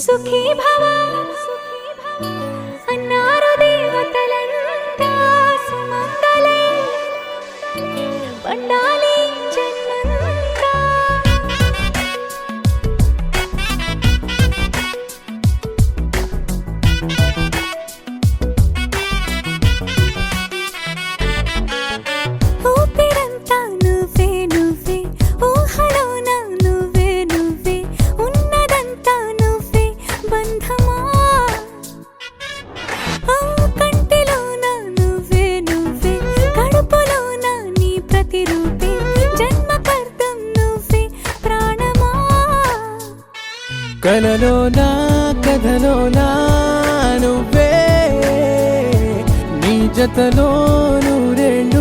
సుఖీ భవ అన్నారు దేవతలంతా సుమంగళే పండాలి జన్మంతా. ఊపిరంతా నువ్వే నువ్వే ఊహలోన నువ్వే నువ్వే ఉన్నదంతా నువ్వే బంధమా. కంటిలోన నువ్వే నువ్వే కడుపులోన నీ ప్రతిరూపే జన్మకర్తం నువ్వే ప్రాణమా. కలలోనా కథలోనా నువ్వే నీ జతలో నూరెండు